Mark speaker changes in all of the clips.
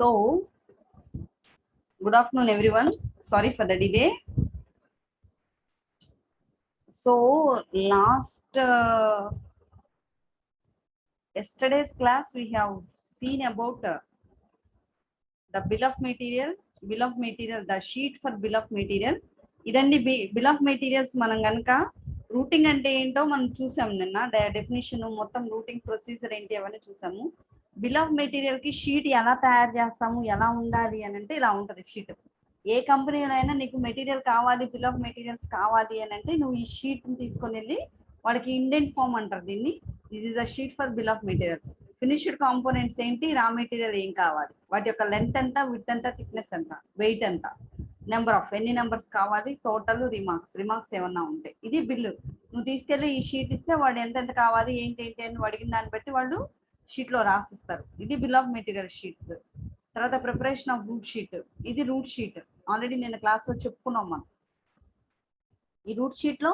Speaker 1: So, good afternoon, everyone. Sorry for the delay. So, yesterday's class, we have seen about the bill of material, the sheet for bill of material. ఇదండి bill of materials మనం కనుక routing అంటే ఏంటో మనం చూసాము నిన్న definition మొత్తం routing procedure ఏంటి అవన్నీ చూసాము. బిల్ ఆఫ్ మెటీరియల్ కి షీట్ ఎలా తయారు చేస్తాము, ఎలా ఉండాలి అని అంటే ఇలా ఉంటది షీట్. ఏ కంపెనీలో అయినా నీకు మెటీరియల్ కావాలి, బిల్ ఆఫ్ మెటీరియల్స్ కావాలి అని అంటే నువ్వు ఈ షీట్ తీసుకొని వెళ్ళి వాళ్ళకి ఇండెంట్ ఫామ్ అంటారు దీన్ని. This is the sheet for bill of material. Finished components ఏంటి, రా మెటీరియల్ ఏం కావాలి, వాటి యొక్క లెంత్ ఎంత, విడ్త్ ఎంత, థిక్నెస్ ఎంత, వెయిట్ ఎంత, నెంబర్ ఆఫ్ ఎన్ని నెంబర్స్ కావాలి, టోటల్, రిమార్క్స్ ఏమన్నా ఉంటాయి. ఇది బిల్లు. నువ్వు తీసుకెళ్ళి ఈ షీట్ ఇస్తే వాడు ఎంత కావాలి ఏంటి అని అడిగిన దాన్ని బట్టి వాళ్ళు షీట్ లో రాసిస్తారు. ఇది బిల్ ఆఫ్ మెటీరియల్ షీట్స్. తర్వాత ప్రిపరేషన్ ఆఫ్ రూట్ షీట్. ఇది రూట్ షీట్. ఆల్రెడీ నేను క్లాస్ లో చెప్పుకున్నాం మనం. ఈ రూట్ షీట్ లో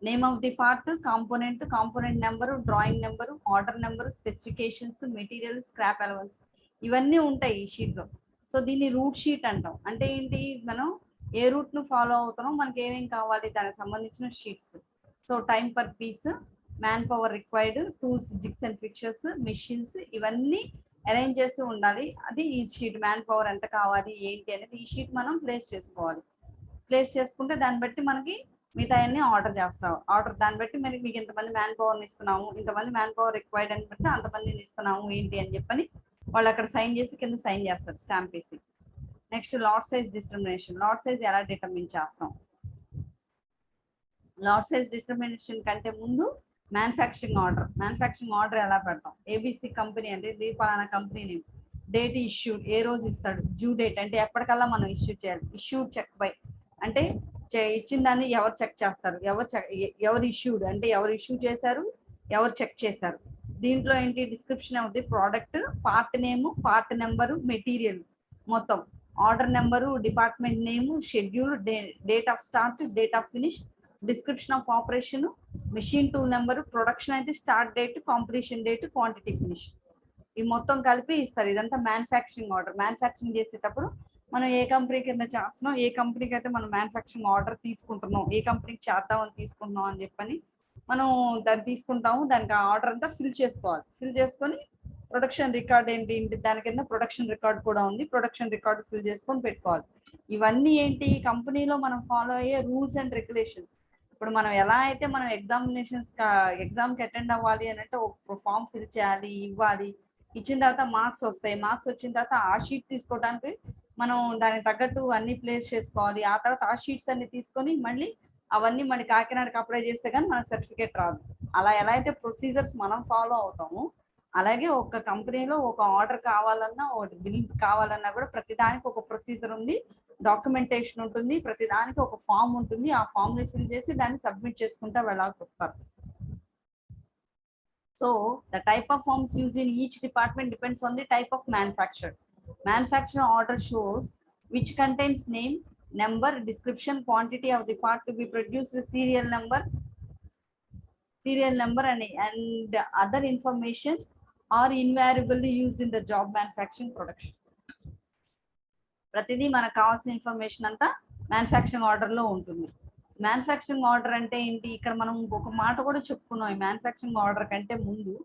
Speaker 1: name of the part, component number, drawing number, order number, specifications, material, scrap allowance ఇవన్నీ ఉంటాయి ఈ షీట్ లో. సో దీన్ని రూట్ షీట్ అంటాం. అంటే ఏంటి, మనం ఏ రూట్ ను ఫాలో అవుతున్నాం, మనకి ఏమేమి కావాలి దానికి సంబంధించిన sheets. So time per piece, man power required, tools, jigs and fixtures, machines ఇవన్నీ అరేంజ్ చేస్తూ ఉండాలి. అది ఈ షీట్. మ్యాన్ పవర్ ఎంత కావాలి ఏంటి అనేది ఈ షీట్ మనం ప్లేస్ చేసుకోవాలి. ప్లేస్ చేసుకుంటే దాన్ని బట్టి మనకి మిగతా అన్ని ఆర్డర్ చేస్తాం. దాన్ని బట్టి మరి మీకు ఇంతమంది మ్యాన్ పవర్ని ఇస్తున్నాము, ఇంతమంది మ్యాన్ పవర్ రిక్వైర్డ్ అని బట్టి అంతమందిని ఇస్తున్నాము ఏంటి అని చెప్పని వాళ్ళు అక్కడ సైన్ చేసి కింద సైన్ చేస్తారు, స్టాంప్ వేసి. Next lot size determination. Lot size ఎలా డిటర్మిన్ చేస్తాం? లాట్ సైజ్ డిటర్మినేషన్ కంటే ముందు మ్యానుఫ్యాక్చరింగ్ ఆర్డర్ ఎలా పెడతాం? ఏబిసి కంపెనీ అంటే దీపాలన కంపెనీ నేమ్, డేట్ ఇష్యూడ్, ఏ రోజు ఇస్తాడు, డ్యూ డేట్ అంటే ఎప్పటికల్లా మనం ఇష్యూ చేయాలి, ఇష్యూడ్ చెక్ బై అంటే ఇచ్చిన దాన్ని ఎవరు చెక్ చేస్తారు, ఎవరు ఇష్యూడ్ అంటే ఎవరు ఇష్యూ చేశారు, ఎవరు చెక్ చేశారు. దీంట్లో ఏంటి, description of the product, part name, part number, material మొత్తం, order number, department name, schedule, date of start, date of finish, description of operation, machine tool number, production అయితే start date, completion date, quantity, finish ఈ మొత్తం కలిపి ఇస్తారు. ఇదంతా manufacturing order. Manufacturing చేసేటప్పుడు మనం ఏ company కింద చేస్తున్నాం, ఏ కంపెనీకి అయితే మనం మ్యానుఫ్యాక్చరింగ్ ఆర్డర్ తీసుకుంటున్నాం, ఏ కంపెనీకి చేద్దామని తీసుకుంటున్నాం అని చెప్పని మనం దాన్ని తీసుకుంటాము. దానికి ఆ ఆర్డర్ అంతా ఫిల్ చేసుకోవాలి. ఫిల్ చేసుకొని ప్రొడక్షన్ రికార్డ్ ఏంటి, దాని కింద ప్రొడక్షన్ రికార్డ్ కూడా ఉంది, ప్రొడక్షన్ రికార్డ్ ఫిల్ చేసుకొని పెట్టుకోవాలి. ఇవన్నీ ఏంటి, కంపెనీలో మనం ఫాలో అయ్యే రూల్స్ అండ్ రెగ్యులేషన్స్. ఇప్పుడు మనం ఎలా అయితే మనం ఎగ్జామ్కి అటెండ్ అవ్వాలి అని అంటే ఒక ఫామ్ ఫిల్ చేయాలి, ఇవ్వాలి, ఇచ్చిన తర్వాత మార్క్స్ వస్తాయి. మార్క్స్ వచ్చిన తర్వాత ఆ షీట్ తీసుకోవడానికి మనం దానికి తగ్గట్టు అన్ని ప్లేస్ చేసుకోవాలి. ఆ తర్వాత ఆ షీట్స్ అన్ని తీసుకొని మళ్ళీ అవన్నీ మన కాకినాడకి అప్లై చేస్తే కానీ మనకు సర్టిఫికేట్ రాదు. అలా ఎలా అయితే ప్రొసీజర్స్ మనం ఫాలో అవుతామో అలాగే ఒక కంపెనీలో ఒక ఆర్డర్ కావాలన్నా, ఒక బిల్ కావాలన్నా కూడా ప్రతిదానికి ఒక ప్రొసీజర్ ఉంది, డాక్యుమెంటేషన్ ఉంటుంది, ప్రతిదానికి ఒక ఫామ్ ఉంటుంది. ఆ ఫామ్ ని ఫిల్ చేసి దాన్ని సబ్మిట్ చేసుకుంటూ వెళ్ళాల్సి వస్తారు. So the type of forms used in each department depends on the type of manufacture. Manufacturer order shows which contains name, number, description, quantity of the part to be produced, serial number and other information are invariably used in the job manufacturing production. ప్రతిదీ మనకు కావాల్సిన information అంతా manufacturing order లో ఉంటుంది. Manufacturing order అంటే ఏంటి, ఇక్కడ మనం ఒక మాట కూడా చెప్పుకున్నాం. ఈ మ్యానుఫ్యాక్చరింగ్ ఆర్డర్ కంటే ముందు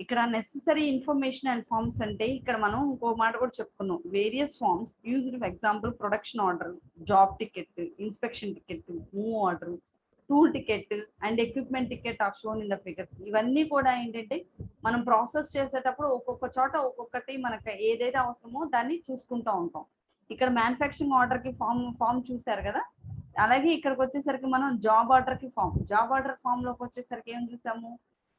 Speaker 1: ఇక్కడ నెసెసరీ ఇన్ఫర్మేషన్ అండ్ ఫార్మ్స్ అంటే ఇక్కడ మనం ఇంకో మాట కూడా చెప్పుకున్నాం. Various forms used, for example production order, job ticket, inspection ticket, move order, tool ticket and equipment ticket are shown in the figures. ఇవన్నీ కూడా ఏంటంటే మనం ప్రాసెస్ చేసేటప్పుడు ఒక్కొక్క చోట ఒక్కొక్కటి మనకు ఏదైతే అవసరమో దాన్ని చూసుకుంటూ ఉంటాం. ఇక్కడ మ్యానుఫ్యాక్చరింగ్ ఆర్డర్ కి ఫామ్ చూసారు కదా, అలాగే ఇక్కడికి వచ్చేసరికి మనం జాబ్ ఆర్డర్ కి జాబ్ ఆర్డర్ ఫామ్ లోకి వచ్చేసరికి ఏం చూసాము,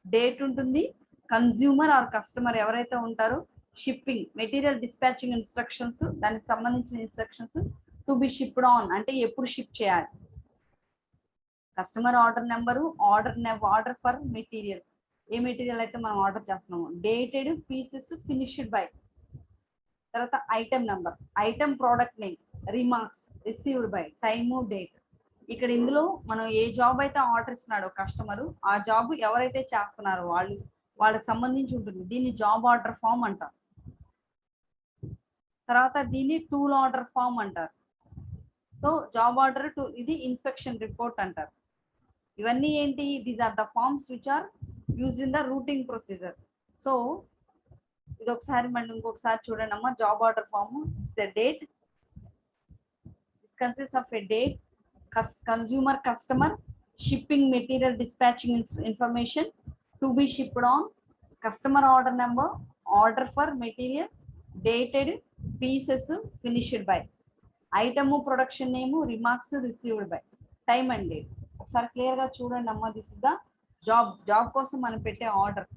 Speaker 1: డేట్ ఉంటుంది, కన్జ్యూమర్ ఆర్ కస్టమర్ ఎవరైతే ఉంటారో, షిప్పింగ్, మెటీరియల్ డిస్పాచింగ్ ఇన్స్ట్రక్షన్స్, దానికి సంబంధించిన instructions, to be shipped on అంటే ఎప్పుడు షిప్ చేయాలి. Customer order number, order for material, A material అయితే మనం ఆర్డర్ చేస్తున్నాము, డేటెడ్ పీసెస్ ఫినిష్డ్ బై, తర్వాత item number, item product name, remarks, received by, time, date. ఇక్కడ ఇందులో మనం ఏ జాబ్ అయితే ఆర్డర్ ఇస్తున్నాడో కస్టమర్, ఆ జాబ్ ఎవరైతే చేస్తున్నారో వాళ్ళకి సంబంధించి ఉంటుంది. దీన్ని జాబ్ ఆర్డర్ ఫామ్ అంటారు. తర్వాత దీన్ని టూల్ ఆర్డర్ ఫామ్ అంటారు. సో జాబ్ ఆర్డర్ ఇది ఇన్స్పెక్షన్ రిపోర్ట్ అంటారు. ఇవన్నీ ఏంటి, these are the forms which are use in the routing procedure. So ఇది ఒకసారి మళ్ళీ ఇంకొకసారి చూడండి అమ్మా. Job order form it's a date, it consist of a date, consumer, customer, shipping material, dispatching information, to be shipped on, customer order number, order for material, dated, pieces finished by, item production name, remarks, received by, time and date. ఒకసారి clear గా చూడండి అమ్మా. This is the job కోసం మనం పెట్టే order.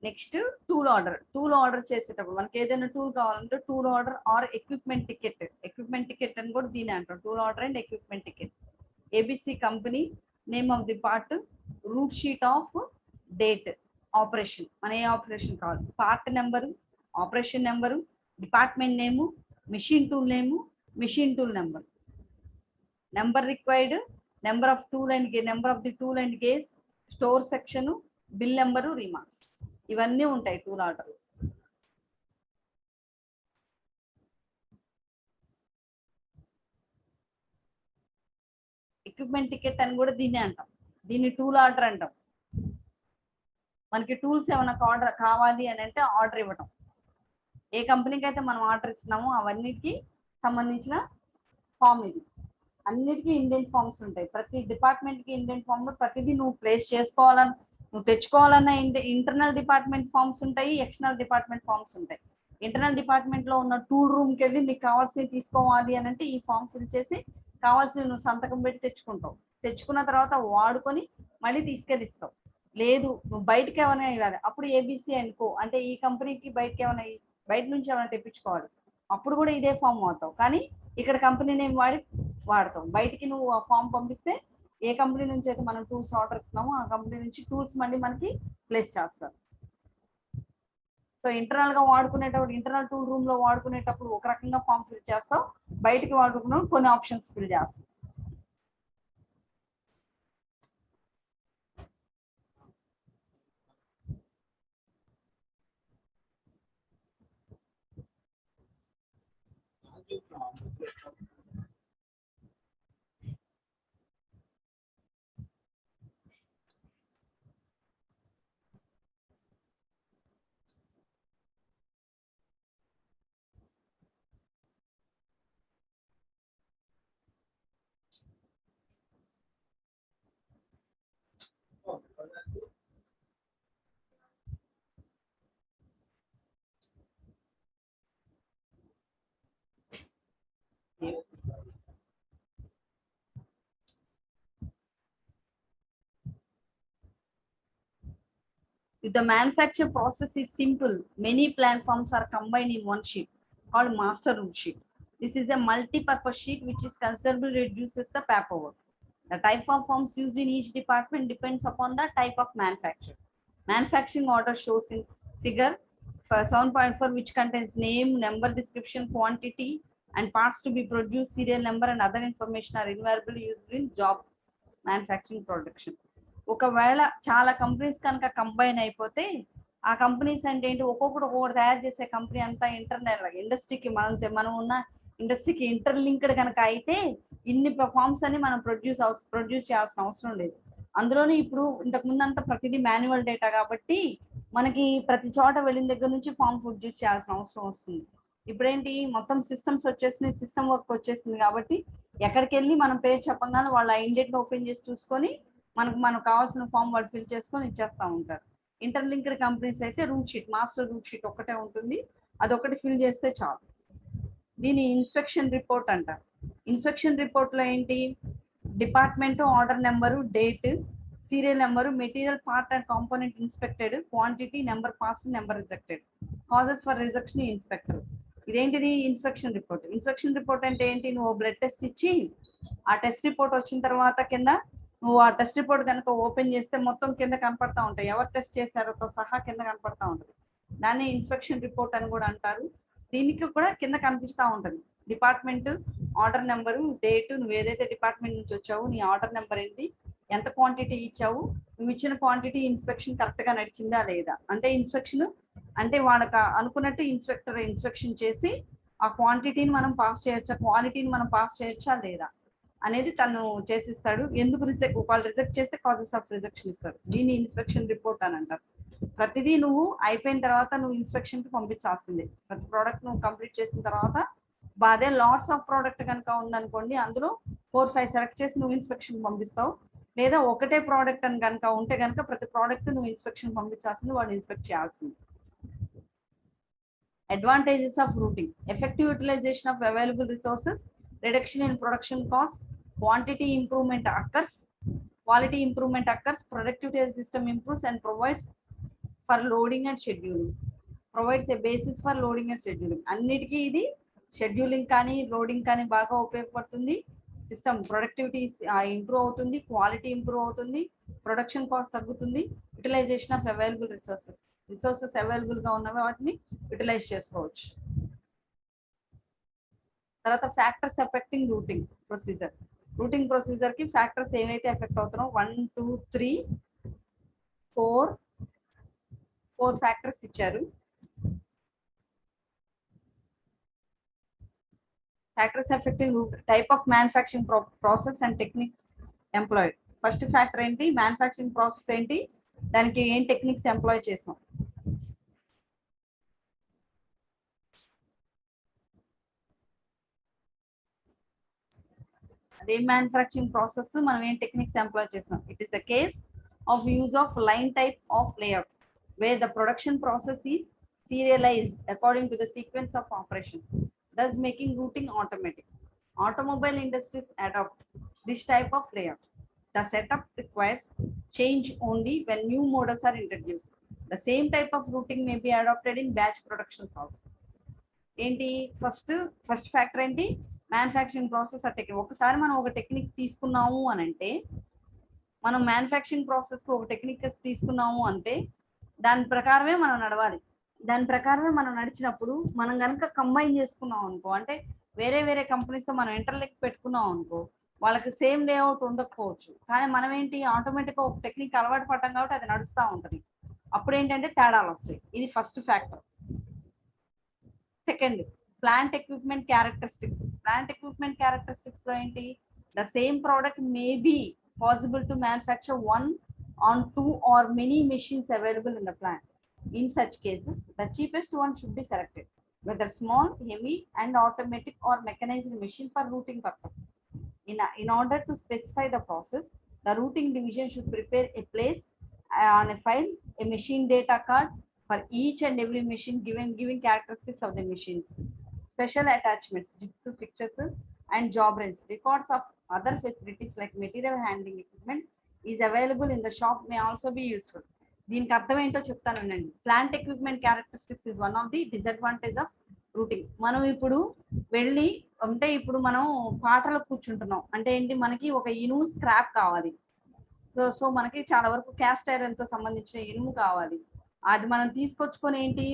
Speaker 1: Next tool order చేసేటప్పుడు మనకి ఏదైనా టూల్ కావాలంటే tool order or equipment ticket అని కూడా దీని అంటారు. Tool order and equipment ticket. ABC company, name of the part, route sheet of, date, operation, మన ఏ ఆపరేషన్ కావాలి, part number, operation number, department name, machine tool name, machine tool number required, number of the tool and gauge, store section, bill number, remarks, ఇవన్నీ ఉంటాయి tool order. Equipment ticket అని కూడా దీన్నే అంటాం. దీన్ని టూల్ ఆర్డర్ అంటాం. మనకి టూల్స్ ఏమైనా ఆర్డర్ కావాలి అని అంటే ఆర్డర్ ఇవ్వటం. ఏ కంపెనీకి అయితే మనం ఆర్డర్ ఇస్తున్నామో అవన్నిటికీ సంబంధించిన ఫామ్ ఇది. అన్నిటికీ ఇండియన్ ఫామ్స్ ఉంటాయి. ప్రతి డిపార్ట్మెంట్ కి ఇండియన్ ఫామ్ లో ప్రతిదీ నువ్వు ప్లేస్ చేసుకోవాలని, నువ్వు తెచ్చుకోవాలన్న ఇంటర్నల్ డిపార్ట్మెంట్ ఫామ్స్ ఉంటాయి, ఎక్స్టర్నల్ డిపార్ట్మెంట్ ఫామ్స్ ఉంటాయి. ఇంటర్నల్ డిపార్ట్మెంట్ లో ఉన్న టూల్ రూమ్ కి వెళ్ళి నీకు కావాల్సినవి తీసుకోవాలి అని అంటే ఈ ఫామ్ ఫిల్ చేసి కావాల్సినవి నువ్వు సంతకం పెట్టి తెచ్చుకుంటావు. తెచ్చుకున్న తర్వాత వాడుకొని మళ్ళీ తీసుకెళ్ళిస్తావు. లేదు నువ్వు బయటకి ఏమైనా ఇవ్వాలి, అప్పుడు ఏబిసి అనుకో అంటే ఈ కంపెనీకి బయట నుంచి ఏమైనా తెప్పించుకోవాలి, అప్పుడు కూడా ఇదే ఫామ్ వాడతావు. కానీ ఇక్కడ కంపెనీ నేమ్ వాడతాం. బయటికి నువ్వు ఆ ఫామ్ పంపిస్తే ఏ కంపెనీ నుంచి అయితే మనం టూల్స్ ఆర్డర్ ఇస్తున్నామో ఆ కంపెనీ నుంచి టూల్స్ మళ్ళీ మనకి ప్లేస్ చేస్తారు. సో ఇంటర్నల్ గా వాడుకునేటప్పుడు, ఇంటర్నల్ టూల్ రూమ్ లో వాడుకునేటప్పుడు ఒక రకంగా ఫామ్ ఫిల్ చేస్తావు, బయటికి వాడుకున్నప్పుడు కొన్ని ఆప్షన్స్ ఫిల్ చేస్తావు. If the manufacture process is simple, many platforms are combined in one sheet called master root sheet. This is a multi-purpose sheet which is considerably reduces the paperwork. The type of forms used in each department depends upon the type of manufacture. Manufacturing order shows in figure 7.4, which contains name, number, description, quantity, and parts to be produced, serial number, and other information are invariably used in job manufacturing production. ఒకవేళ చాలా companies కనుక combine అయిపోతే ఆ companies అంటే ఏంటి, ఒక్కొక్కటి తయారు చేసే కంపెనీ అంతా ఇంటర్నల్ ఇండస్ట్రీకి మనం ఉన్న ఇండస్ట్రీకి ఇంటర్లింక్డ్ కనుక అయితే ఇన్ని ఫార్మ్స్ అని మనం ప్రొడ్యూస్ చేయాల్సిన అవసరం లేదు. అందులోనే ఇప్పుడు ఇంతకు ముందంతా ప్రతిదీ మాన్యువల్ డేటా కాబట్టి మనకి ప్రతి చోట వెళ్ళిన దగ్గర నుంచి ఫామ్ ప్రొడ్యూస్ చేయాల్సిన అవసరం వస్తుంది. ఇప్పుడేంటి మొత్తం సిస్టమ్స్ వచ్చేసినాయి, సిస్టమ్ వర్క్ వచ్చేసింది కాబట్టి ఎక్కడికి వెళ్ళి మనం పేరు చెప్పగానే వాళ్ళు ఆ ఇండెంట్ ఓపెన్ చేసి చూసుకొని మనకు కావాల్సిన ఫామ్ వాళ్ళు ఫిల్ చేసుకొని ఇచ్చేస్తూ ఉంటారు. ఇంటర్లింక్డ్ కంపెనీస్ అయితే route sheet, master route sheet ఒక్కటే ఉంటుంది, అదొకటి ఫిల్ చేస్తే చాలు. దీని ఇన్స్పెక్షన్ రిపోర్ట్ అంటారు. ఇన్స్పెక్షన్ రిపోర్ట్ లో ఏంటి, department, order number, date, serial number, material part and component inspected, quantity, number pass, number rejected, causes for rejection, inspector. ఇదేంటిది ఇన్స్పెక్షన్ రిపోర్ట్. ఇన్స్పెక్షన్ రిపోర్ట్ అంటే ఏంటి, నువ్వు బ్లడ్ టెస్ట్ ఇచ్చి ఆ టెస్ట్ రిపోర్ట్ వచ్చిన తర్వాత కింద నువ్వు ఆ టెస్ట్ రిపోర్ట్ కనుక ఓపెన్ చేస్తే మొత్తం కింద కనపడతా ఉంటాయి, ఎవరు టెస్ట్ చేశారో సహా కింద కనపడతా ఉంటుంది. దాన్ని ఇన్స్పెక్షన్ రిపోర్ట్ అని కూడా అంటారు. దీనికి కూడా కింద కనిపిస్తూ ఉంటుంది డిపార్ట్మెంట్, ఆర్డర్ నెంబరు, డేట్, నువ్వు ఏదైతే డిపార్ట్మెంట్ నుంచి వచ్చావు, నీ ఆర్డర్ నెంబర్ ఏంటి, ఎంత క్వాంటిటీ ఇచ్చావు, నువ్వు ఇచ్చిన క్వాంటిటీ ఇన్స్పెక్షన్ కరెక్ట్ గా నడిచిందా లేదా. అంటే ఇన్స్పెక్షన్ అంటే వాళ్ళకి అనుకున్నట్టు ఇన్స్పెక్టర్ ఇన్స్పెక్షన్ చేసి ఆ క్వాంటిటీని మనం పాస్ చేయొచ్చా, క్వాలిటీని మనం పాస్ చేయొచ్చా లేదా అనేది తను చేసిస్తాడు. ఎందుకు వాళ్ళు రిజెక్ట్ చేస్తే కాజెస్ ఆఫ్ రిజెక్షన్ ఇస్తాడు. దీన్ని ఇన్స్పెక్షన్ రిపోర్ట్ అని అంటారు. ప్రతిదీ నువ్వు అయిపోయిన తర్వాత నువ్వు ఇన్స్పెక్షన్ కి పంపించాల్సిందే. ప్రతి ప్రోడక్ట్ నువ్వు కంప్లీట్ చేసిన తర్వాత అదే లాట్స్ ఆఫ్ ప్రోడక్ట్ కనుక ఉందనుకోండి, అందులో 4-5 సెలెక్ట్ చేసి నువ్వు ఇన్స్పెక్షన్ పంపిస్తావు. లేదా ఒకటే ప్రోడక్ట్ అని కనుక ఉంటే కనుక ప్రతి ప్రోడక్ట్ నువ్వు ఇన్స్పెక్షన్ పంపించాల్సింది, వాళ్ళు ఇన్స్పెక్ట్ చేయాల్సింది. Advantages of routing: effective utilisation of available resources, reduction in production cost, quantity improvement occurs, quality improvement occurs, productivity of the system improves and provides for loading and scheduling. Provides a basis for loading and scheduling. అన్నిటికీ ఇది scheduling కానీ loading కానీ బాగా ఉపయోగపడుతుంది. System productivity improve అవుతుంది, quality improve అవుతుంది, production cost తగ్గుతుంది. Utilisation of available resources available గా ఉన్న వాటిని యూటిలైజ్ చేసుకోవచ్చు. తర్వాత factors affecting routing procedure. Routing procedure కి ఫ్యాక్టర్స్ ఏవైతే ఎఫెక్ట్ అవుతున్నాయో 1, 2, 3, 4 ఫ్యాక్టర్స్ ఇచ్చారు. Factors affecting type of manufacturing process and techniques employed. First factor ఏంటి, మ్యానుఫ్యాక్చరింగ్ ప్రాసెస్ ఏంటి, దానికి ఏం టెక్నిక్స్ ఎంప్లాయ్ చేసాం. అదే మ్యానుఫ్యాక్చరింగ్ ప్రాసెస్ మనం ఏం టెక్నిక్స్ ఎంప్లాయ్ చేసాం. It is the case of use of line type of layout wear the production process is serialized according to the sequence of operations, thus making routing automatic. Automobile industries adopt this type of layout. The setup requires change only when new models are introduced. The same type of routing may be adopted in batch productions also. ఏంటి first factor ఏంటి, manufacturing process ఆ technique. ఒకసారి మనం ఒక technique తీసుకున్నాము అని అంటే, మనం మ్యానుఫ్యాక్చరింగ్ ప్రాసెస్ కు ఒక టెక్నిక్ తీసుకున్నాము అంటే దాని ప్రకారమే మనం నడవాలి. దాని ప్రకారమే మనం నడిచినప్పుడు మనం కనుక కంబైన్ చేసుకున్నాం అనుకో, అంటే వేరే వేరే కంపెనీస్తో మనం ఇంటర్లింక్ పెట్టుకున్నాం అనుకో, వాళ్ళకి సేమ్ లేఅవుట్ ఉండకపోవచ్చు, కానీ మనం ఏంటి ఆటోమేటిక్గా ఒక టెక్నిక్ అలవాటు పడ్డాం కాబట్టి అది నడుస్తూ ఉంటుంది. అప్పుడు ఏంటంటే తేడాలు వస్తాయి. ఇది first factor. Second, plant equipment characteristics. Plant equipment characteristics లో ఏంటి, the same product may be possible to manufacture 1 on 2 or many machines available in the plant. In such cases, the cheapest one should be selected, whether small, heavy, and automatic or mechanized machine for routing purpose. In order to specify the process, the routing division should prepare a place on a file, a machine data card for each and every machine giving characteristics of the machines, special attachments, jigs, fixtures, and job range. Records of other facilities like material handling equipment is available in the shop may also be useful. దీనికి అర్థం ఏంటో చెప్తానండి. Plant equipment characteristics is one of the disadvantage of routing. మనం ఇప్పుడు వెళ్ళి అంటే ఇప్పుడు మనం పాటలకు కూర్చుంటున్నాం అంటే ఏంటి, మనకి ఒక ఇనుము స్క్రాప్ కావాలి. సో మనకి చాలా వరకు క్యాస్ట్ ఐరన్ తో సంబంధించిన ఇనుము కావాలి. అది మనం తీసుకొచ్చుకొని ఏంటి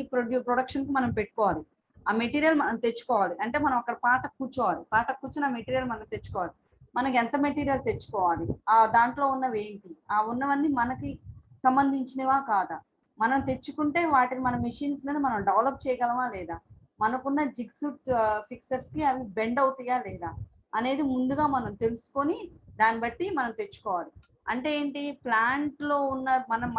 Speaker 1: ప్రొడక్షన్ కి మనం పెట్టుకోవాలి. ఆ మెటీరియల్ మనం తెచ్చుకోవాలి. అంటే మనం అక్కడ పాటకు కూర్చోవాలి. పాటకు కూర్చొని ఆ మెటీరియల్ మనం తెచ్చుకోవాలి. మనకి ఎంత మెటీరియల్ తెచ్చుకోవాలి, ఆ దాంట్లో ఉన్నవి ఏంటి, ఆ ఉన్నవన్నీ మనకి సంబంధించినవా కాదా, మనం తెచ్చుకుంటే వాటిని మన మెషిన్స్ లో మనం డెవలప్ చేయగలమా లేదా, మనకున్న జిగ్స్ ఫిక్సర్స్ కి అవి బెండ్ అవుతాయా లేదా అనేది ముందుగా మనం తెలుసుకొని దాన్ని బట్టి మనం తెచ్చుకోవాలి. అంటే ఏంటి, ప్లాంట్ లో ఉన్న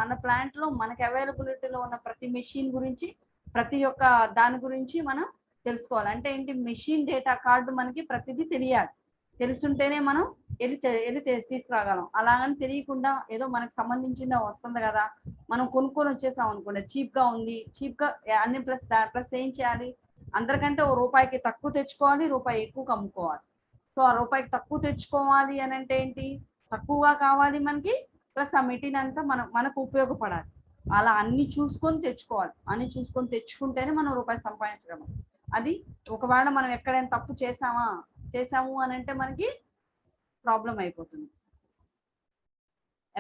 Speaker 1: మన ప్లాంట్ లో మనకి అవైలబిలిటీలో ఉన్న ప్రతి మెషిన్ గురించి, ప్రతి ఒక్క దాని గురించి మనం తెలుసుకోవాలి. అంటే ఏంటి, మెషిన్ డేటా కార్డు మనకి ప్రతిదీ తెలియాలి. తెలుసుంటేనే మనం వెళ్ళి తీసుకురాగలం. అలాగని తెలియకుండా ఏదో మనకు సంబంధించిందా వస్తుంది కదా, మనం కొనుక్కొని వచ్చేసాం అనుకోండి, చీప్ గా ఉంది, చీప్ గా అన్ని ప్లస్ ప్లస్ ఏం చేయాలి, అందరికంటే ఓ రూపాయికి తక్కువ తెచ్చుకోవాలి, రూపాయి ఎక్కువ అమ్ముకోవాలి. సో ఆ రూపాయికి తక్కువ తెచ్చుకోవాలి అని అంటే ఏంటి, తక్కువగా కావాలి మనకి, ప్లస్ ఆ మెటీరియల్ అంతా మనకు ఉపయోగపడాలి. అలా అన్ని చూసుకొని తెచ్చుకోవాలి. అన్ని చూసుకొని తెచ్చుకుంటేనే మనం రూపాయి సంపాదించగలం. అది ఒకవేళ మనం ఎక్కడైనా తప్పు చేసాము అని అంటే మనకి ప్రాబ్లం అయిపోతుంది.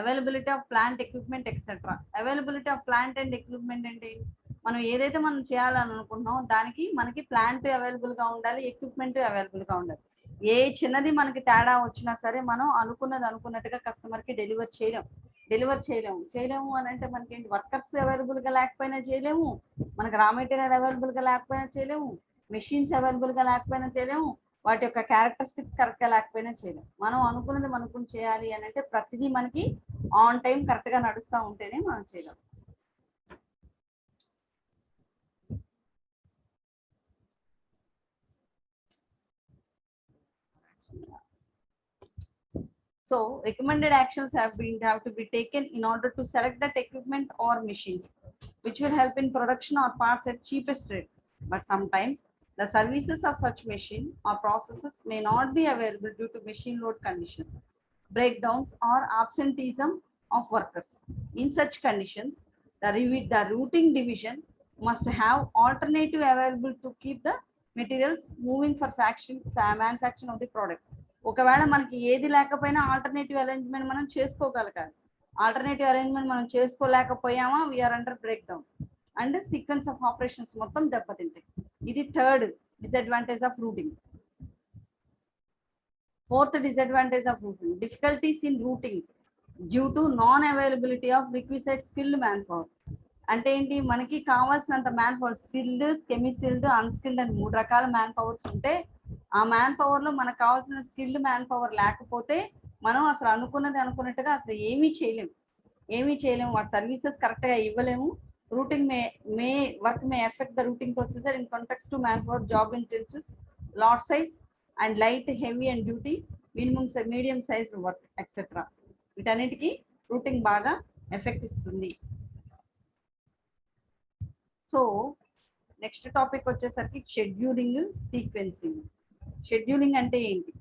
Speaker 1: Availability of plant equipment etcetera. Availability of plant and equipment అంటే మనం ఏదైతే మనం చేయాలని అనుకుంటున్నామో దానికి మనకి ప్లాంట్ అవైలబుల్ గా ఉండాలి, ఎక్విప్మెంట్ అవైలబుల్ గా ఉండాలి. ఏ చిన్నది మనకి తేడా వచ్చినా సరే మనం అనుకున్నట్టుగా కస్టమర్ కి చేయలేము అని అంటే మనకి ఏంటి, వర్కర్స్ అవైలబుల్ గా లేకపోయినా చేయలేము, మనకి రా మెటీరియల్ అవైలబుల్ గా లేకపోయినా చేయలేము, మెషిన్స్ అవైలబుల్ గా లేకపోయినా చేయలేము, వాటి యొక్క క్యారెక్టరిస్టిక్స్ కరెక్ట్ గా లేకపోయినా చేయలేము. మనం అనుకున్నది చేయాలి అని అంటే ప్రతిదీ మనకి ఆన్ టైం కరెక్ట్ గా నడుస్తూ ఉంటేనే మనం చేయగలం. So recommended actions have to be taken in order to select that equipment or machines which will help in production or parts at cheapest rate. But sometimes the services of such machine or processes may not be available due to machine load conditions, breakdowns or absenteeism of workers. In such conditions, the routing division must have alternative available to keep the materials moving for manufacturing of the product. ఒకవేళ మనకి ఏది లేకపోయినా alternative arrangement మనం చేసుకోగలగాలి. Alternative arrangement మనం చేసుకోలేకపోయామా, we are under breakdown and sequence of operations మొత్తం దెబ్బతింటాయి. ఇది third disadvantage of routing. Fourth disadvantage of routing, difficulties in routing due to non availability of requisite skilled manpower. అంటే ఏంటి, మనకి కావాల్సినంత manpower, skilled, semi skilled, unskilled అని 3 రకాల man powers ఉంటే ఆ మ్యాన్ పవర్ లో మనకు కావాల్సిన స్కిల్డ్ మ్యాన్ పవర్ లేకపోతే మనం అసలు అనుకున్నట్టుగా అసలు ఏమీ చేయలేము, వాటి సర్వీసెస్ కరెక్ట్ గా ఇవ్వలేము. Routing may work may affect the routing procedure in context to manpower, job intensive, lot size and light, heavy and duty, minimum medium size work etcetera. వీటన్నిటికీ రూటింగ్ బాగా ఎఫెక్ట్ ఇస్తుంది. So next topic వచ్చేసరికి scheduling, sequencing. Scheduling అంటే ఏంటి?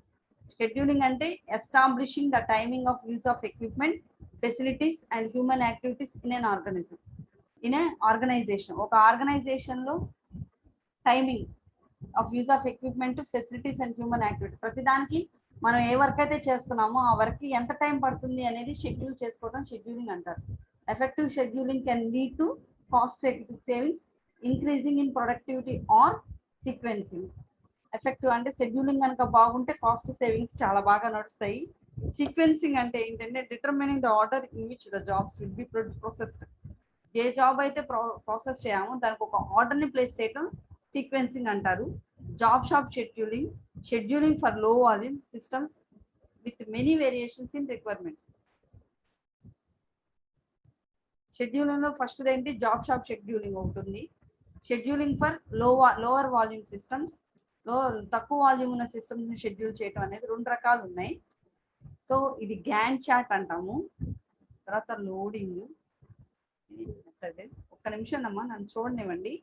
Speaker 1: Scheduling అంటే establishing the timing of use of equipment, facilities and human activities in organisation. ఒక organisation లో timing of use of equipment, facilities and human activity, ప్రతిదానికి మనం ఏ work అయితే చేస్తున్నామో ఆ వర్క్ కి ఎంత టైం పడుతుంది అనేది షెడ్యూల్ చేసుకోవడం షెడ్యూలింగ్ అంటారు. Effective scheduling can lead to cost savings, increasing in productivity or sequencing. Effective అంటే షెడ్యూలింగ్ కనుక బాగుంటే కాస్ట్ సేవింగ్స్ చాలా బాగా నడుస్తాయి. సీక్వెన్సింగ్ అంటే ఏంటంటే determining the order in which the jobs will be processed. A job అయితే ప్రాసెస్ చేయమో దానికి ఒక ఆర్డర్ ని ప్లేస్ చేయడం సీక్వెన్సింగ్ అంటారు. జాబ్ షాప్ షెడ్యూలింగ్ ఫర్ లో volume systems with many variations in requirements. Scheduling లో ఫస్ట్ ఏంటి, జాబ్ షాప్ షెడ్యూలింగ్ ఉంటుంది. Scheduling for lower volume systems, తక్కువ వాల్యూమ్ ఉన్న సిస్టమ్స్ ని షెడ్యూల్ చేయడం అనేది 2 రకాలు ఉన్నాయి. సో ఇది గ్యాన్ చార్ట్ అంటాము. తర్వాత లోడింగ్ మెథడ్. ఒక్క నిమిషం అమ్మా, నన్ను చూడనివ్వండి.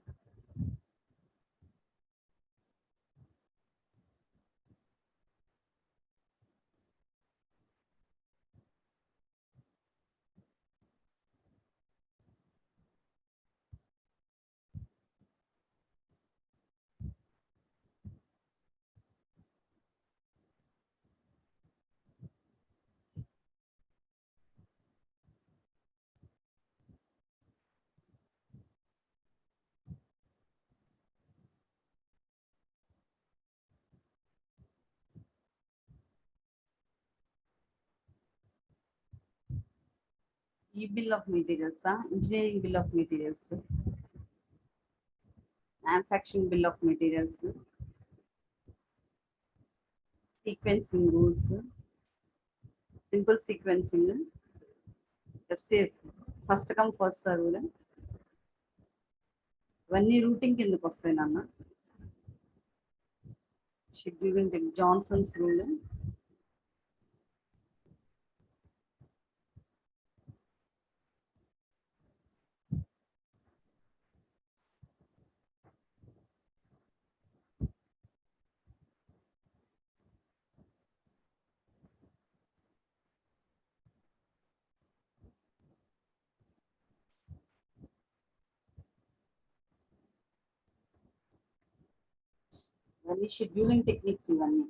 Speaker 1: ఈ bill of materials, engineering bill of materials, manufacturing bill of materials, sequencing rules, simple sequencing, FCS first come first serve, ఇవన్నీ రూటింగ్ కిందకి వస్తాయి నాన్న. షెడ్యూలింగ్ జాన్సన్స్ రూల్, ఇవన్నీ షెడ్యూలింగ్ టెక్నిక్స్ ఇవన్నీ.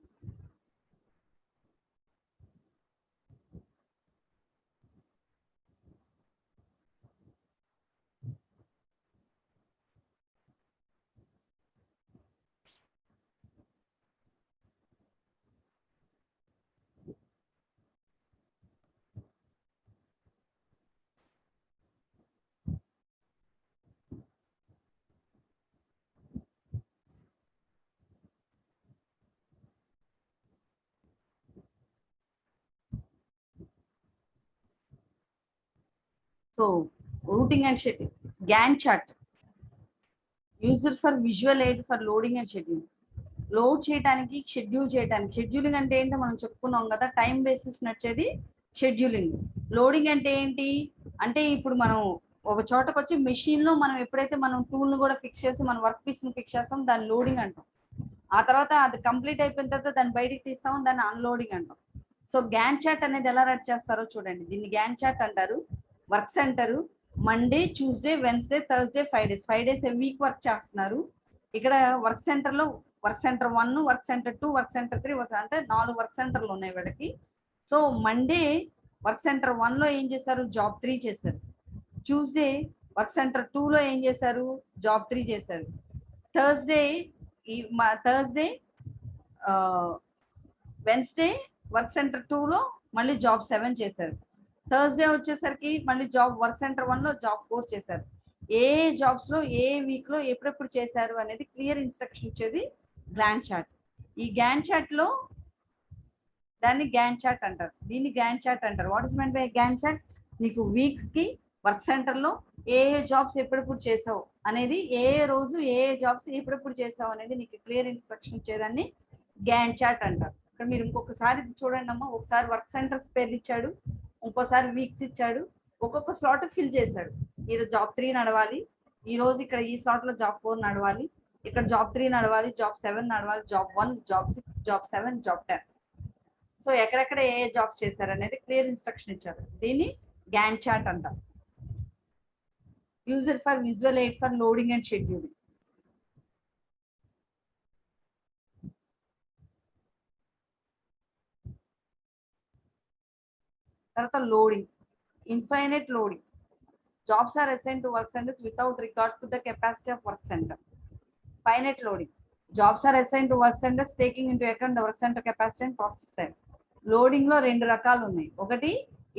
Speaker 1: So routing and schedule, Gantt chart used for visual aid for loading and schedule. Load చేయడానికి, schedule చేయడానికి. Scheduling అంటే ఏంటో మనం చెప్పుకున్నాం కదా, టైం బేసిస్ నడిచేది షెడ్యూలింగ్. లోడింగ్ అంటే ఏంటి అంటే, ఇప్పుడు మనం ఒక చోటకు వచ్చి మెషిన్ లో మనం ఎప్పుడైతే మనం టూల్ ను కూడా ఫిక్స్ చేసి మన వర్క్ పీస్ ని ఫిక్స్ చేస్తాం, దాన్ని లోడింగ్ అంటాం. ఆ తర్వాత అది కంప్లీట్ అయిపోయిన తర్వాత దాన్ని బయటికి తీస్తాం, దాన్ని అన్లోడింగ్ అంటాం. సో గ్యాన్ చార్ట్ అనేది ఎలా రన్ చేస్తారో చూడండి. దీన్ని గ్యాన్ చార్ట్ అంటారు. Work centre Monday, Tuesday, Wednesday, Thursday, 5 days, 5 days ఏ వీక్ వర్క్ చేస్తున్నారు. ఇక్కడ వర్క్ సెంటర్ లో work centre 1, work centre 2, work centre 3, అంటే 4 వర్క్ సెంటర్లు ఉన్నాయి వీళ్ళకి. సో మండే వర్క్ సెంటర్ 1 లో ఏం చేశారు, జాబ్ 3 చేశారు. ట్యూస్డే వర్క్ సెంటర్ 2 లో ఏం చేశారు, జాబ్ 3 చేశారు. థర్స్డే వెన్స్డే వర్క్ సెంటర్ 2 లో మళ్ళీ జాబ్ 7 చేశారు. థర్స్డే వచ్చేసరికి మళ్ళీ జాబ్ వర్క్ సెంటర్ 1 లో జాబ్ 4 చేశారు. ఏ జాబ్స్ లో ఏ వీక్ లో ఎప్పుడెప్పుడు చేశారు అనేది క్లియర్ ఇన్స్ట్రక్షన్ ఇచ్చేది గ్యాన్ చార్ట్. ఈ గ్యాన్ చార్ట్ లో దాన్ని గ్యాన్ చార్ట్ అంటారు, దీన్ని గ్యాన్ చార్ట్ అంటారు. What is meant by Gantt chart? నీకు వీక్స్ కి వర్క్ సెంటర్ లో ఏ జాబ్స్ ఎప్పుడెప్పుడు చేసావు అనేది, ఏ రోజు ఏ జాబ్స్ ఎప్పుడెప్పుడు చేసావు అనేది నీకు క్లియర్ ఇన్స్ట్రక్షన్ ఇచ్చేదాన్ని గ్యాన్ చార్ట్ అంటారు. ఇక్కడ మీరు ఇంకొకసారి చూడండి అమ్మా, ఒకసారి వర్క్ సెంటర్స్ పేర్లు ఇచ్చాడు, ఇంకోసారి వీక్స్ ఇచ్చాడు, ఒక్కొక్క స్లాట్ ఫిల్ చేశాడు. ఈరోజు జాబ్ 3 నడవాలి, ఈ రోజు ఇక్కడ ఈ స్లాట్ లో జాబ్ 4 నడవాలి, ఇక్కడ జాబ్ 3 నడవాలి, జాబ్ 7 నడవాలి, job 1, job 6, job 7, job 10. So ఎక్కడెక్కడ ఏ జాబ్స్ చేశారు అనేది క్లియర్ ఇన్స్ట్రక్షన్ ఇచ్చారు. దీన్ని గ్యాన్ చార్ట్ అంటారు. User for visual aid for loading and scheduling. తర్వాత loading, infinite loading. Jobs are assigned to work centers without regard to the capacity of work center. Finite loading. Jobs are assigned to work centers taking into account the work center capacity and process time. Loading లో 2 రకాలు ఉన్నాయి. ఒకటి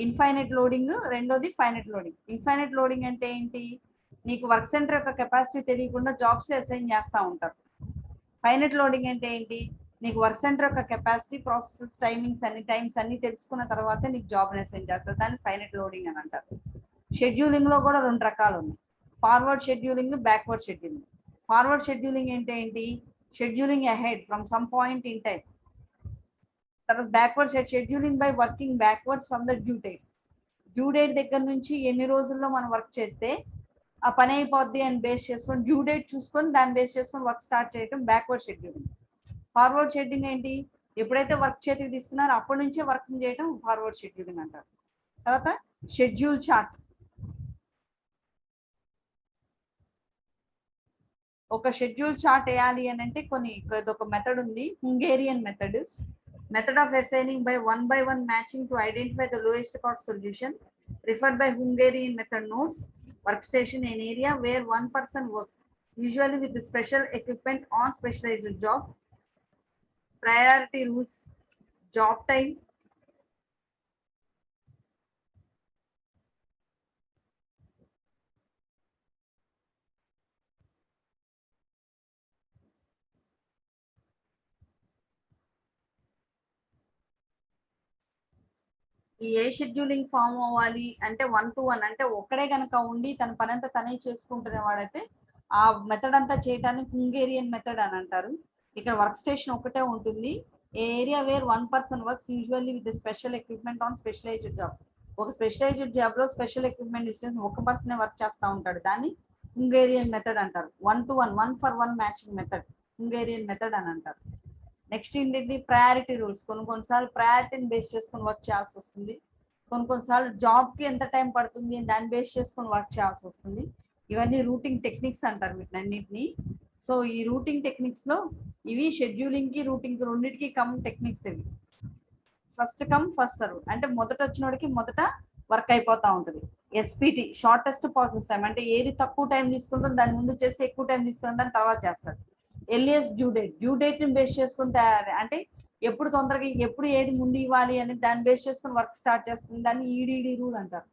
Speaker 1: infinite loading, రెండోది finite loading. Infinite loading అంటే ఏంటి, నీకు work centre యొక్క capacity తెలియకుండా జాబ్స్ అసైన్ చేస్తూ ఉంటారు. ఫైనైట్ లోడింగ్ అంటే ఏంటి, నీకు వర్క్ సెంటర్ యొక్క కెపాసిటీ, ప్రాసెస్, టైమ్స్ అన్ని తెలుసుకున్న తర్వాత నీకు జాబ్ అసైన్ చేస్తారు. దాన్ని ఫైనైట్ లోడింగ్ అని అంటారు. షెడ్యూలింగ్ లో కూడా 2 రకాలు ఉన్నాయి, forward scheduling, backward scheduling. Forward scheduling అంటే ఏంటి, scheduling ahead from some point in time. తర్వాత backward scheduling by working backwards from the due date. Due date దగ్గర నుంచి ఎన్ని రోజుల్లో మనం వర్క్ చేస్తే ఆ పని అయిపోద్ది అని బేస్ చేసుకొని, డ్యూ డేట్ చూసుకొని దాన్ని బేస్ చేసుకొని వర్క్ స్టార్ట్ చేయడం బ్యాక్వర్డ్ షెడ్యూలింగ్. ఫార్వర్డ్ షెడ్యూలింగ్ ఏంటి, ఎప్పుడైతే వర్క్ చేతికి తీసుకున్నారో అప్పటి నుంచే వర్క్ చేయడం ఫార్వర్డ్ షెడ్యూలింగ్ అంటారు. తర్వాత షెడ్యూల్ చార్ట్. ఒక షెడ్యూల్ చార్ట్ వేయాలి అని అంటే ఒక మెథడ్ ఉంది, Hungarian method. Method of assigning by one matching to identify the lowest cost solution, referred by Hungarian method notes work station in area where 1 person works, usually with special equipment on specialized job, priority rules, job time. ఈ ఏ scheduling form అవ్వాలి అంటే 1 to 1 అంటే ఒక్కడే కనుక ఉండి తన పని అంతా తనే చేసుకుంటున్న వాడైతే ఆ మెథడ్ అంతా చేయడానికి హంగేరియన్ మెథడ్ అని అంటారు. ఇక్కడ వర్క్ స్టేషన్ ఒకటే ఉంటుంది. Area where 1 person works usually with special equipment on specialised job. ఒక స్పెషలైజ్డ్ జాబ్ లో స్పెషల్ ఎక్విప్మెంట్ యూస్ చేసి ఒక పర్సనే వర్క్ చేస్తూ ఉంటాడు. దాన్ని హంగేరియన్ మెథడ్ అంటారు. 1 to 1 1 for 1 matching method Hungarian method అని అంటారు. నెక్స్ట్ ఏంటంటే ప్రయారిటీ రూల్స్. కొన్నిసార్లు ప్రయారిటీని బేస్ చేసుకొని వర్క్ చేయాల్సి వస్తుంది. కొన్నిసార్లు జాబ్ కి ఎంత టైం పడుతుంది దాన్ని బేస్ చేసుకొని వర్క్ చేయాల్సి వస్తుంది. ఇవన్నీ రూటింగ్ టెక్నిక్స్ అంటారు వీటినన్నిటిని. సో ఈ రూటింగ్ టెక్నిక్స్ లో ఇవి షెడ్యూలింగ్ కి రూటింగ్ కి రెండింటికి కమ్ టెక్నిక్స్ ఇవి. ఫస్ట్ కమ్ ఫస్ట్ సర్వ్ అంటే మొదట వచ్చినోడికి మొదట వర్క్ అయిపోతా ఉంటుంది. ఎస్పిటి షార్టెస్ట్ ప్రాసెస్ టైం అంటే ఏది తక్కువ టైం తీసుకుంటుందో దాని ముందు చేసి ఎక్కువ టైం తీసుకుంటుంది దాని తర్వాత చేస్తారు. ఎర్లియస్ట్ డ్యూ డేట్ ని బేస్ చేసుకుని అంటే ఎప్పుడు తొందరగా ఎప్పుడు ఏది ముందు ఇవ్వాలి అని దాన్ని బేస్ చేసుకుని వర్క్ స్టార్ట్ చేస్తుంది. దాన్ని ఈడిడి రూల్ అంటారు.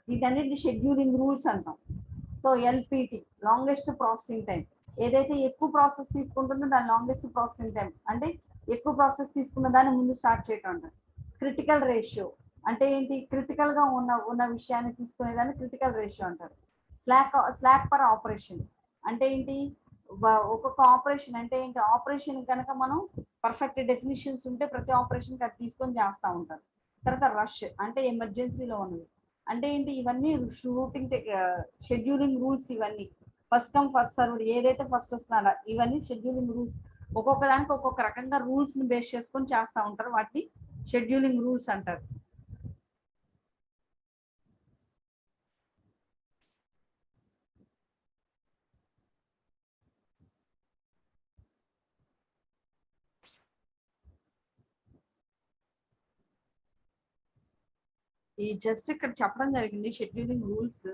Speaker 1: వీటన్నిటిని షెడ్యూలింగ్ రూల్స్ అంటాం. So LPT longest processing time ఏదైతే ఎక్కువ ప్రాసెస్ తీసుకుంటుందో దాని లాంగెస్ట్ ప్రాసెసింగ్ టైం అంటే ఎక్కువ ప్రాసెస్ తీసుకున్న దాన్ని ముందు స్టార్ట్ చేయటం అంటారు. క్రిటికల్ రేషియో అంటే ఏంటి క్రిటికల్ గా ఉన్న విషయాన్ని తీసుకునేదాన్ని క్రిటికల్ రేషియో అంటారు. స్లాక్ పర్ ఆపరేషన్ అంటే ఏంటి ఒక్కొక్క ఆపరేషన్ అంటే ఏంటి ఆపరేషన్ కనుక మనం పర్ఫెక్ట్ డెఫినిషన్స్ ఉంటే ప్రతి ఆపరేషన్ అది తీసుకొని చేస్తూ ఉంటారు. తర్వాత రష్ అంటే ఎమర్జెన్సీలో ఉన్నది అంటే ఏంటి ఇవన్నీ రూటింగ్ షెడ్యూలింగ్ రూల్స్. ఇవన్నీ ఫస్ట్ కమ్ ఫస్ట్ సర్వ్డ్ ఏదైతే ఫస్ట్ వస్తున్నారో ఇవన్నీ షెడ్యూలింగ్ రూల్స్. ఒక్కొక్క దానికి ఒక్కొక్క రకంగా రూల్స్ ని బేస్ చేసుకొని చేస్తూ ఉంటారు. వాటిని షెడ్యూలింగ్ రూల్స్ అంటారు. ఈ జస్ట్ ఇక్కడ చెప్పడం జరిగింది షెడ్యూలింగ్ రూల్స్.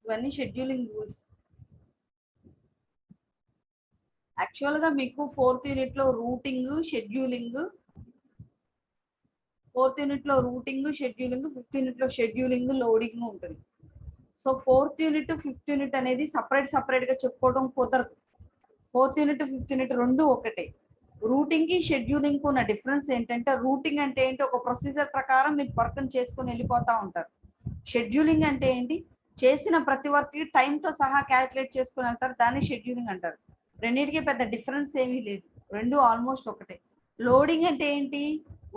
Speaker 1: ఇవన్నీ షెడ్యూలింగ్ రూల్స్. యాక్చువల్ గా మీకు 4th యూనిట్ లో రూటింగ్ షెడ్యూలింగ్, 4th యూనిట్ లో రూటింగ్ షెడ్యూలింగ్, 5th యూనిట్ లో షెడ్యూలింగ్ లోడింగ్ ఉంటుంది. So 4th unit 5th unit అనేది సపరేట్ గా చెప్పుకోవడం కుదరదు. 4th యూనిట్ 5th యూనిట్ రెండు ఒకటే. రూటింగ్ కి షెడ్యూలింగ్ ఉన్న డిఫరెన్స్ ఏంటంటే రూటింగ్ అంటే ఏంటి ఒక ప్రొసీజర్ ప్రకారం మీరు వర్క్ చేసుకుని వెళ్ళిపోతా ఉంటారు. షెడ్యూలింగ్ అంటే ఏంటి చేసిన ప్రతి వర్క్ కి టైం తో సహా క్యాలిక్యులేట్ చేసుకుని వెళ్తారు. దాన్ని షెడ్యూలింగ్ అంటారు. రెండింటికి పెద్ద డిఫరెన్స్ ఏమీ లేదు, రెండు ఆల్మోస్ట్ ఒకటే. లోడింగ్ అంటే ఏంటి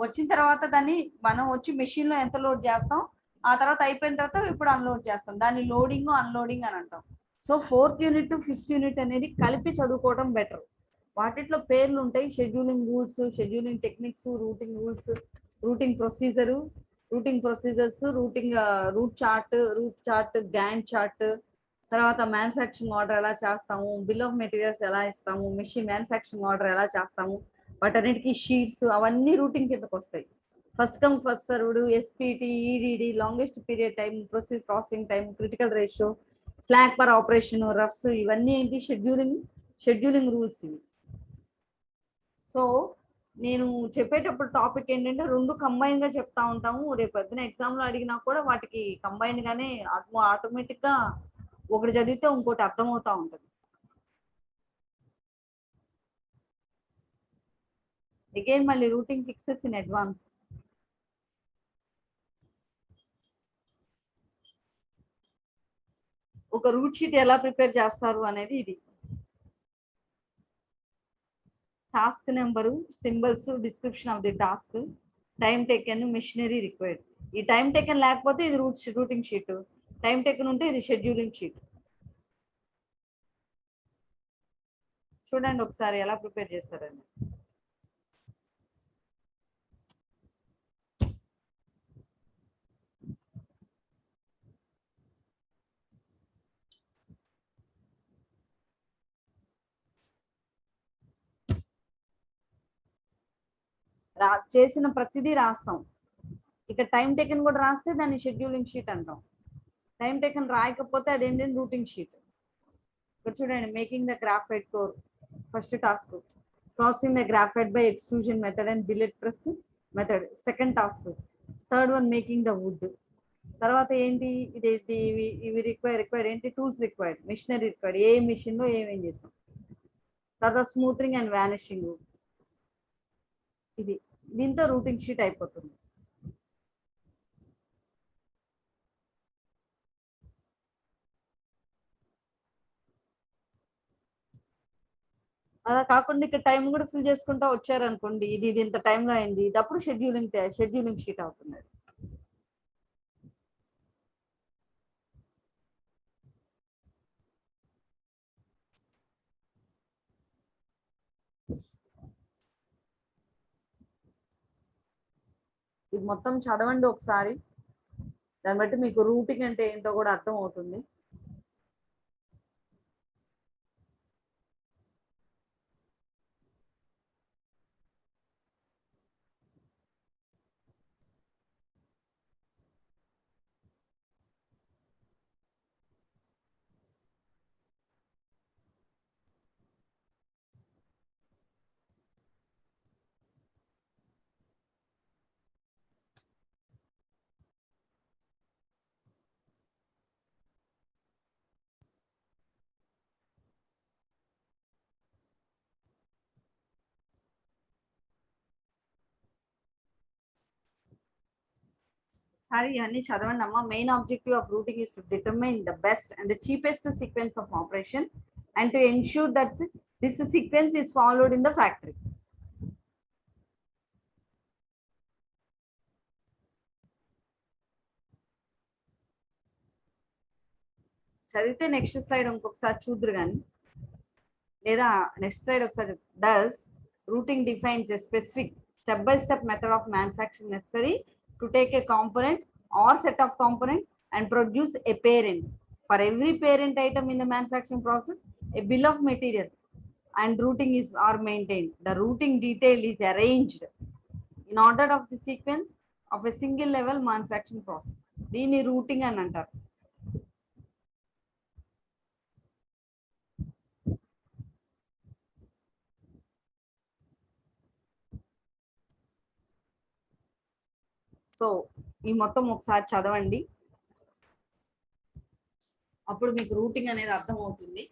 Speaker 1: వచ్చిన తర్వాత దాన్ని మనం వచ్చి మెషిన్ లో ఎంత లోడ్ చేస్తాం ఆ తర్వాత అయిపోయిన తర్వాత ఇప్పుడు అన్లోడ్ చేస్తాం, దాన్ని లోడింగ్ అన్లోడింగ్ అని అంటాం. So 4th unit 5th unit అనేది కలిపి చదువుకోవడం బెటర్. వాటిలో పేర్లు ఉంటాయి scheduling rules, scheduling techniques, routing rules, routing procedure, routing procedures, route chart Gantt chart, తర్వాత మ్యానుఫ్యాక్చరింగ్ ఆర్డర్ ఎలా చేస్తాము, బిల్ ఆఫ్ మెటీరియల్స్ ఎలా ఇస్తాము, మెషిన్ మ్యానుఫ్యాక్చరింగ్ ఆర్డర్ ఎలా చేస్తాము, వాటన్నిటికీ షీట్స్ అవన్నీ రూటింగ్ కిందకు వస్తాయి. First come first served, SPT, EDD, longest period time, processing time, critical ratio, slack per operation, రఫ్స్, ఇవన్నీ ఏంటి షెడ్యూలింగ్ రూల్స్ ఇవి. సో నేను చెప్పేటప్పుడు టాపిక్ ఏంటంటే రెండు కంబైన్ గా చెప్తా ఉంటాము. రేపు పొద్దున ఎగ్జామ్ లో అడిగినా కూడా వాటికి కంబైన్ గానే ఆటోమేటిక్ గా ఒకటి చదివితే ఇంకోటి అర్థమవుతా ఉంటుంది. అగైన్ మళ్ళీ రూటింగ్ ఫిక్సెస్ ఇన్ అడ్వాన్స్. ఒక రూట్ షీట్ ఎలా ప్రిపేర్ చేస్తారు అనేది ఇది. Task number, symbols, description of the task, time taken, machinery required. ఈ టైం టేకెన్ లేకపోతే ఇది రూటింగ్ షీట్, టైం టేకెన్ ఉంటే ఇది షెడ్యూలింగ్ షీట్. చూడండి ఒకసారి ఎలా ప్రిపేర్ చేస్తారని. చేసిన ప్రతిదీ రాస్తాం. ఇక టైం టేకన్ కూడా రాస్తే దాన్ని షెడ్యూలింగ్ షీట్ అంటాం. టైం టేకన్ రాయకపోతే అదేంటంటే రూటింగ్ షీట్. ఇక్కడ చూడండి, making the graphite core first task, processing the graphite by extrusion method and billet press method second task, third one making the wood. తర్వాత ఏంటి ఇది ఇవి రిక్వైర్డ్ ఏంటి, టూల్స్ రిక్వైర్డ్, మిషనరీ రిక్వైర్డ్, ఏ మిషన్ లో ఏమేం చేస్తాం. తర్వాత స్మూతింగ్ అండ్ వానిషింగ్, ఇది దీంతో రూటింగ్ షీట్ అయిపోతుంది. అలా కాకుండా ఇక్కడ టైం కూడా ఫిల్ చేసుకుంటా వచ్చారనుకోండి, ఇది ఇంత టైంలో అయింది, ఇది అప్పుడు షెడ్యూలింగ్ షీట్ అవుతుంది. ఇది మొత్తం చదవండి ఒకసారి, దాన్ని బట్టి మీకు రూటింగ్ అంటే ఏంటో కూడా అర్థం అవుతుంది. సరే, ఇవన్నీ చదవండి అమ్మా. Main objective of routing is to determine the best and the cheapest sequence of operation and to ensure that this sequence is followed in the factory. చదివితే నెక్స్ట్ స్లైడ్ ఇంకొకసారి చూద్దరు కానీ, లేదా నెక్స్ట్ స్లైడ్ ఒకసారి. Does routing defines a specific step by step method of manufacturing necessary to take a component or set of component and produce a parent. For every parent item in the manufacturing process, a bill of material and routing are maintained. The routing detail is arranged in order of the sequence of a single level manufacturing process. దీని routing అని అంటారు. So ఈ మొత్తం ఒకసారి చదవండి, అప్పుడు మీకు routing అనేది అర్థమవుతుంది.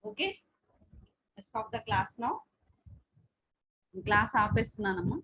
Speaker 1: Okay, stop the class now. Class ఆపేస్తున్నానమ్మా.